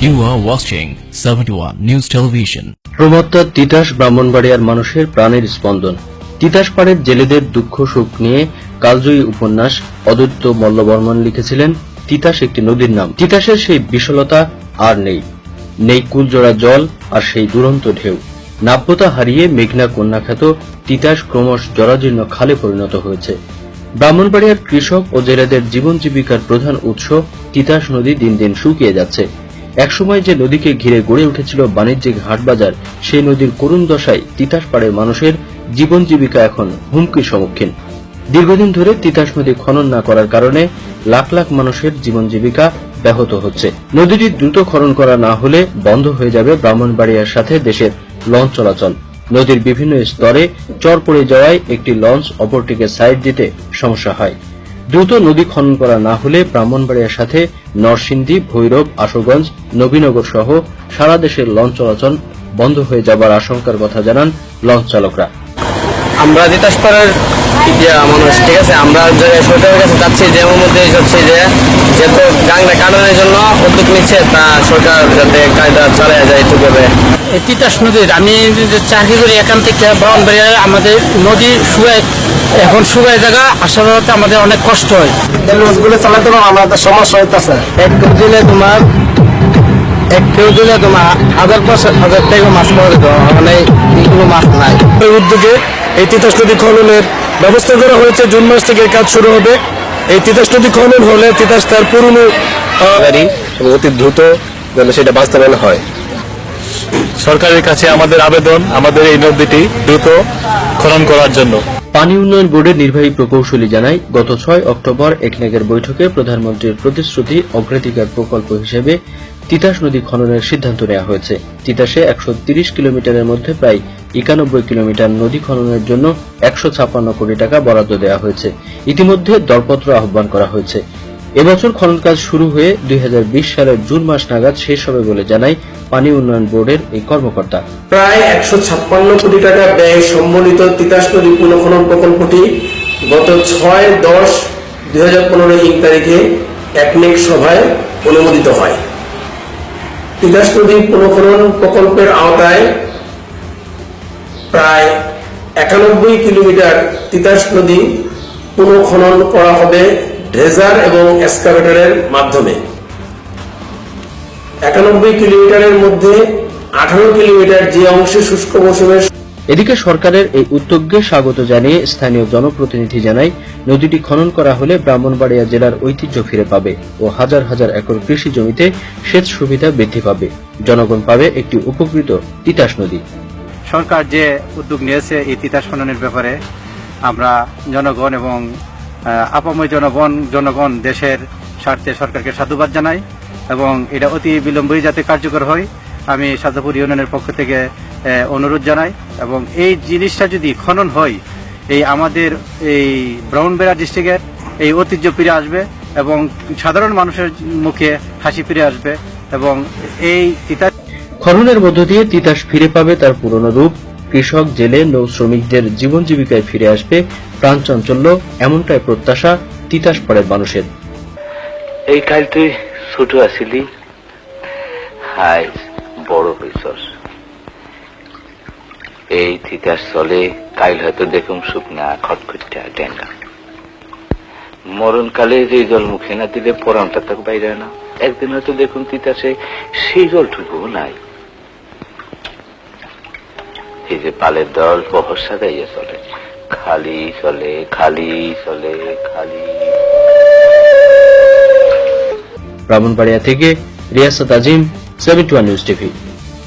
You are watching 71 News Television. প্রমত্তা Titas ব্রাহ্মণবাড়িয়ার মানুষের প্রাণের স্পন্দন। তিতাস পাড়ের জেলেদের দুঃখ সুখ নিয়ে কালজয়ী উপন্যাস অদ্বৈত মল্লবর্মণ লিখেছিলেন তিতাস একটি নদীর নাম। তিতাসের সেই বিশালতা আর নেই, নেই কুলজোড়া জল আর সেই দুরন্ত ঢেউ। নাব্যতা হারিয়ে মেঘনা কন্যা খ্যাত তিতাস ক্রমশ জরাজীর্ণ খালে পরিণত হয়েছে। ব্রাহ্মণবাড়িয়ার কৃষক ও জেলেদের জীবন জীবিকার প্রধান উৎস তিতাস নদী দিন দিন শুকিয়ে যাচ্ছে। একসময় যে নদীকে ঘিরে গড়ে উঠেছিল বাণিজ্যিক হাটবাজার, সেই নদীর করুণ দশায় তিতাস পাড়ের মানুষের জীবন জীবিকা এখন হুমকির সম্মুখীন। দীর্ঘদিন ধরে তিতাস নদী খনন না করার কারণে লাখ লাখ মানুষের জীবন জীবিকা ব্যাহত হচ্ছে। নদীটি দ্রুত খনন করা না হলে বন্ধ হয়ে যাবে ব্রাহ্মণবাড়িয়ার সাথে দেশের লঞ্চ চলাচল। নদীর বিভিন্ন স্তরে চর পড়ে যাওয়ায় একটি লঞ্চ অপরটিকে সাইড দিতে সমস্যা হয়। দ্রুত নদী খনন করা না হলে ব্রাহ্মণবাড়িয়ার সাথে নরসিংদী, ভৈরব, আশুগঞ্জ, নবীনগর সহ সারা দেশের লঞ্চ চলাচল বন্ধ হয়ে যাবার আশঙ্কার কথা জানান লঞ্চ চালকরা। আমরা তিতাস পাড়ার মানুষ, ঠিক আছে, আমরা সরকারের কাছে চাচ্ছি যে ওর মধ্যে হচ্ছে যে যেহেতু গাংটা কাটানোর জন্য উদ্যোগ নিচ্ছে, তা সরকার যাতে কায়দা চালায় যায় এটুকুভাবে। এই তিতাস নদীর আমি চাকরি করি এখান থেকে ব্রাহ্মণবাড়িয়ায় আমাদের নদী এখন শুকায় জায়গা আসার আমাদের অনেক কষ্ট হয়। লঞ্চগুলো চালাতে পারবো আমাদের সমস্যা হইতেছে। এক কেউ দিলে তোমার হাজার টাকা মাছ পাওয়া যেত, মানে কোনো মাছ নাই। এই উদ্যোগে এই তিতাস নদী খননের ব্যবস্থা করা হয়েছে। জুন মাস থেকে কাজ শুরু হবে। এই তিতাস নদী খনন হলে তিতাস তার পুরনো অতি দ্রুত যেন সেটা বাস্তবায়ন হয়। সরকারের কাছে আমাদের আবেদন, আমাদের এই নদীটি দ্রুত খনন করার জন্য। পানি উন্নয়ন বোর্ডের নির্বাহী প্রকৌশলী জানায়, গত 6 অক্টোবর একনেকের বৈঠকে প্রধানমন্ত্রীর প্রতিশ্রুতি অগ্রাধিকার প্রকল্প হিসেবে তিতাস নদী খননের সিদ্ধান্ত নেওয়া হয়েছে। তিতাসে 130 কিলোমিটারের মধ্যে প্রায় 91 কিলোমিটার নদী খননের জন্য 156 কোটি টাকা বরাদ্দ দেওয়া হয়েছে। ইতিমধ্যে দরপত্র আহ্বান করা হয়েছে। এবছর খনন কাজ শুরু হয়ে 2020 সালের জুন মাস নাগাদ শেষ হবে বলে জানায় পানি উন্নয়ন বোর্ডের এই কর্মকর্তা। প্রায় 156 কোটি টাকা ব্যয় সম্বলিত তিতাস নদী পুনঃখনন প্রকল্পটি গত 6-10-2015 তারিখে একনেক সভায় অনুমোদিত হয়। তিতাস নদী পুনঃখনন প্রকল্পের আওতায় প্রায় 91 কিলোমিটার তিতাস নদী পুনঃখনন করা হবে ড্রেজার এবং এক্সকাভেটরের মাধ্যমে। 91 কিলোমিটারের মধ্যে 18 কিলোমিটার যে অংশে শুষ্ক মৌসুমের। এদিকে সরকারের এই উদ্যোগকে স্বাগত জানিয়ে স্থানীয় জনপ্রতিনিধি জানায়, নদীটি খনন করা হলে ব্রাহ্মণবাড়িয়া জেলার ঐতিহ্য ফিরে পাবে ও হাজার হাজার একর কৃষি জমিতে সেচ সুবিধা বৃদ্ধি পাবে। জনগণ পাবে একটি উপকৃত তিতাস নদী। সরকার যে উদ্যোগ নিয়েছে এই তিতাস খননের ব্যাপারে আমরা জনগণ এবং আপাময় জনগণ দেশের স্বার্থে সরকারকে সাধুবাদ জানাই এবং এটা অতি বিলম্বেই যাতে কার্যকর হয় আমি সাজাপুর ইউনিয়নের পক্ষ থেকে অনুরোধ জানাই। এবং এই জিনিসটা যদি খনন হয়, এই আমাদের এই ব্রাহ্মণবাড়িয়া ডিস্ট্রিক্টের এই ঐতিহ্য ফিরে আসবে এবং সাধারণ মানুষের মুখে হাসি ফিরে আসবে এবং এই তিতাস খননের মধ্য দিয়ে তিতাস ফিরে পাবে তার পুরনো রূপ। কৃষক, জেলে, নৌ শ্রমিকদের জীবন জীবিকায় ফিরে আসবে প্রাণচাঞ্চল্য, এমনটাই প্রত্যাশা তিতাস পাড়ের মানুষের। এই কাল তুই ছোট আসিলি, হাই বড় হইছস। এই তিতাস চলে কাইল হয়তো দেখুম শুকনা খটখটা ডেঙ্গা। মরণকালে যে জল মুখে না দিলে পরানটা তো বাইরে না। একদিন হয়তো দেখুন তিতাসে সেই জলটুকু নাই। এই যে পালের দল বহর সাজাইয়া চলে, খালি চলে খালি চলে খালি। ব্রাহ্মণবাড়িয়া থেকে রিয়াসাত আজিম, 71 নিউজ টিভি।